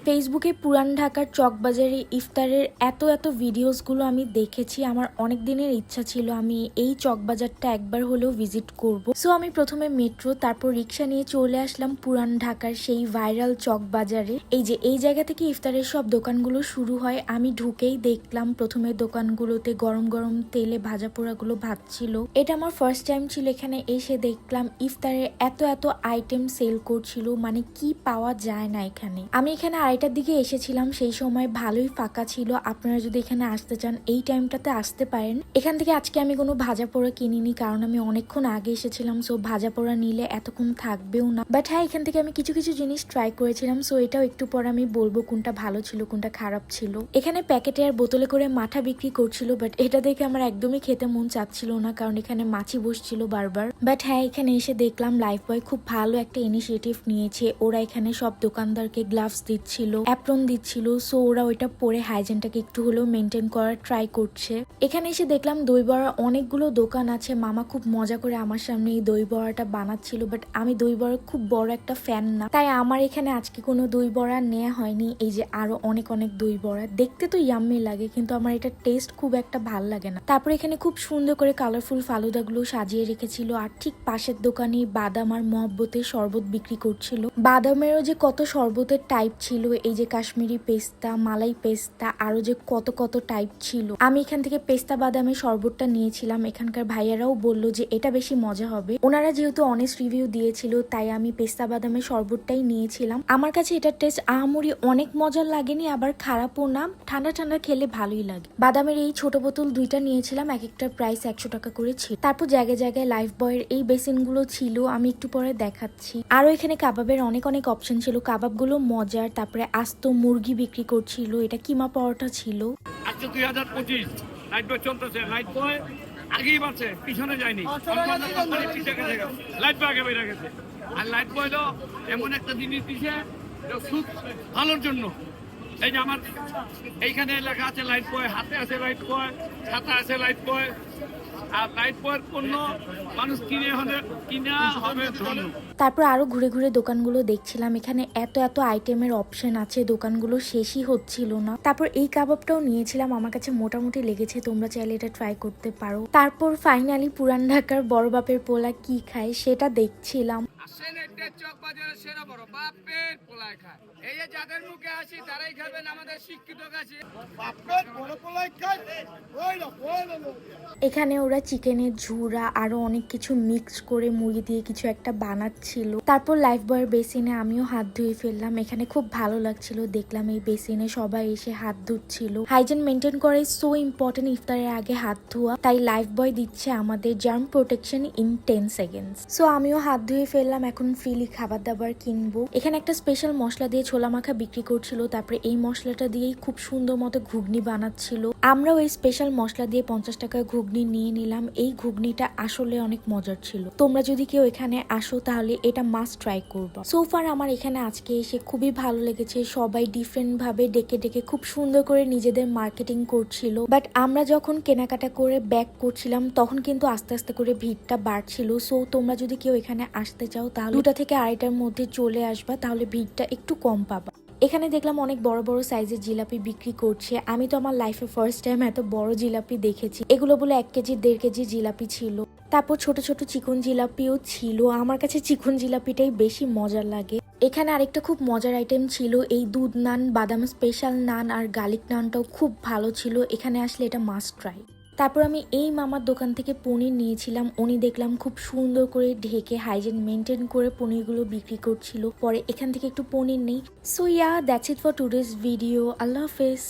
ফেসবুকে পুরান ঢাকার চকবাজারে ইফতারের এত ভিডিওসগুলো আমি দেখেছি। আমার অনেক দিনের ইচ্ছা ছিল আমি এই চকবাজারটা একবার হলেও ভিজিট করব। সো আমি প্রথমে মেট্রো, তারপর রিক্সা নিয়ে চলে আসলাম পুরান ঢাকার সেই ভাইরাল চকবাজারে। এই জায়গা থেকে ইফতারের সব দোকানগুলো শুরু হয়। আমি ঢুকেই দেখলাম প্রথমে দোকানগুলোতে গরম গরম তেলে ভাজা পোড়াগুলো ভাজছিল। এটা আমার ফার্স্ট টাইম ছিল এখানে এসে দেখলাম ইফতারের এত আইটেম সেল করছিল, মানে কি পাওয়া যায় না এখানে। আমি এখানে আড়াইটার দিকে এসেছিলাম, সেই সময় ভালোই ফাঁকা ছিল। আপনারা যদি এখানে আসতে চান এই টাইমটাতে আসতে পারেন। এখান থেকে আজকে আমি কোনো ভাজা পোড়া কিনিনি, কারণ আমি অনেকক্ষণ আগে এসেছিলাম। সো ভাজা পোড়া নিলে এতক্ষণ থাকবেও না। বাট হ্যাঁ, এখান থেকে আমি কিছু জিনিস ট্রাই করেছিলাম। সো এটাও একটু পর আমি বলবো কোনটা ভালো ছিল কোনটা খারাপ ছিল। এখানে প্যাকেটে আর বোতলে করে মাঠা বিক্রি করছিল, বাট এটা দেখে আমার একদমই খেতে মন চাচ্ছিল না, কারণ এখানে মাছি বসছিল বারবার। বাট হ্যাঁ, এখানে এসে দেখলাম লাইফ বয় খুব ভালো একটা ইনিশিয়েটিভ নিয়েছে। ওরা এখানে সব দোকানদারকে গ্লাভস দিচ্ছিল, অ্যাপ্রন দিচ্ছিল। সো ওরা ওইটা পরে হাইজেনটাকে একটু হলেও মেনটেন করার ট্রাই করছে। এখানে এসে দেখলাম দই বড়া অনেকগুলো দোকান আছে। মামা খুব মজা করে আমার সামনে এই দই বড়াটা বানাচ্ছিল, বাট আমি দই বড়ার খুব বড় একটা ফ্যান না, তাই আমার এখানে আজকে কোনো দই বড়া নেওয়া হয়নি। এই যে আরো অনেক দই বড়া, দেখতে তো ইয়াম্মি লাগে, কিন্তু আমার এটা টেস্ট খুব একটা ভাল লাগে না। তারপর এখানে খুব সুন্দর করে কালারফুল ফালুদাগুলো সাজিয়ে রেখেছিল, আর ঠিক পাশের দোকানে বাদাম আর মহব্বতের শরবত বিক্রি করছিল। বাদামেরও যে কত শরবতের টাইপ ছিল, এই যে কাশ্মীরি পেস্তা, মালাই পেস্তা, আরো যে কত টাইপ ছিল। আমি এখান থেকে পেস্তা বাদামের শরবতটা নিয়েছিলাম। এখানকার ভাইয়ারাও বলল যে এটা বেশি মজা হবে। ওনারা যেহেতু অনেস্ট রিভিউ দিয়েছিল, তাই আমি পেস্তা বাদামের শরবতটাই নিয়েছিলাম। আমার কাছে এটার টেস্ট আহামরি অনেক মজার লাগেনি, আবার খারাপও না। ঠান্ডা খেলে ভালোই লাগে। বাদামের এই ছোট বোতল দুইটা নিয়েছিলাম, এক একটার প্রাইস 100 টাকা করে ছিল। তারপর জায়গায় লাইফ বয়ের এই বেসিনগুলো ছিল, আমি একটু পরে দেখাচ্ছি। আরো এখানে কাবাবের অনেক অপশন ছিল, কাবাবগুলো মজার। তারপরে আস্ত মুরগি বিক্রি করছিল, এটা কিমা পরোটা ছিল। 2025 লাইট বয় চলতেছে, লাইট বয় আগেই বাড়ছে, পিছনে যায়নি। লাইট বয় আগে বেড়ে গেছে। আর লাইট বয় তো এমন একটা জিনিস দিছে খুব ভালোর জন্য। এই যে আমার এইখানে লেখা আছে লাইট বয়, হাতে আছে লাইট বয়, ছাতা আছে লাইট বয়। আর লাইট বয়ের পণ্য মানুষ কিনে হবে ধন্য। তারপর আরো ঘুরে দোকানগুলো দেখছিলাম। এখানে এত আইটেমের অপশন আছে, দোকানগুলো শেষই হচ্ছিল না। তারপর এই কাবাবটাও নিয়েছিলাম, আমার কাছে মোটামুটি লেগেছে, তোমরা চাইলে এটা ট্রাই করতে পারো। তারপর ফাইনালি পুরান ঢাকার বড় বাপের পোলা কি খায় সেটা দেখছিলাম। এই যে যাদের মুখে আসি তারাই খাবেন, আমাদের শিক্ষিত কাছে। এখানে ওরা চিকেনের ঝুরা আরো অনেক কিছু মিক্স করে মুরগি দিয়ে কিছু একটা বানাচ্ছিল। তারপর লাইফ বয়ের বেসিনে আমিও হাত ধুয়ে ফেললাম। এখানে খুব ভালো লাগছিল, দেখলাম এই বেসিনে সবাই এসে হাত ধুচ্ছিল। হাইজিন মেনটেন করে সো ইম্পর্টেন্ট ইফতারের আগে হাত ধোয়া, তাই লাইফ বয় দিচ্ছে আমাদের germ protection in 10 seconds. So আমিও হাত ধুয়ে ফেললাম, এখন ফ্রিলি খাবার দাবার কিনবো। এখানে একটা স্পেশাল মশলা দিয়ে ছোলা মাখা বিক্রি করছিল, তারপরে এই মশলাটা দিয়েই খুব সুন্দর মতো ঘুগনি বানাচ্ছিল। আমরাও এই স্পেশাল মশলা দিয়ে 50 টাকার ঘুগনি নিয়ে নিলাম। এই ঘুগনিটা আসলে অনেক মজার ছিল। তোমরা যদি কেউ এখানে আসো তাহলে এটা মাস্ট ট্রাই করবা। সোফার আমার এখানে আজকে এসে খুবই ভালো লেগেছে। সবাই ডিফারেন্ট ভাবে ডেকে খুব সুন্দর করে নিজেদের মার্কেটিং করছিল। বাট আমরা যখন কেনাকাটা করে ব্যাক করছিলাম তখন কিন্তু আস্তে আস্তে করে ভিড়টা বাড়ছিল। সো তোমরা যদি কেউ এখানে আসতে চাও তাহলে 2টা থেকে 2:30টার মধ্যে চলে আসবা, তাহলে ভিড়টা একটু কম পাবা। এখানে দেখলাম অনেক বড় সাইজের জিলাপি বিক্রি করছে। আমি তো আমার লাইফে ফার্স্ট টাইম এত বড় জিলাপি দেখেছি। এগুলো বলে 1 কেজি 1.5 কেজি জিলাপি ছিল। তারপর ছোট চিকন জিলাপিও ছিল। আমার কাছে চিকন জিলাপিটাই বেশি মজার লাগে। এখানে আরেকটা খুব মজার আইটেম ছিল, এই দুধ নান, বাদাম স্পেশাল নান আর গার্লিক নানটাও খুব ভালো ছিল। এখানে আসলে এটা মাস্ট ট্রাই। তারপর আমি এই মামার দোকান থেকে পনির নিয়েছিলাম। উনি দেখলাম খুব সুন্দর করে ঢেকে হাইজিন মেনটেন করে পনিরগুলো বিক্রি করছিল। পরে এখান থেকে একটু পনির নেই। So yeah, that's it for today's video. আল্লাহ হাফেজ।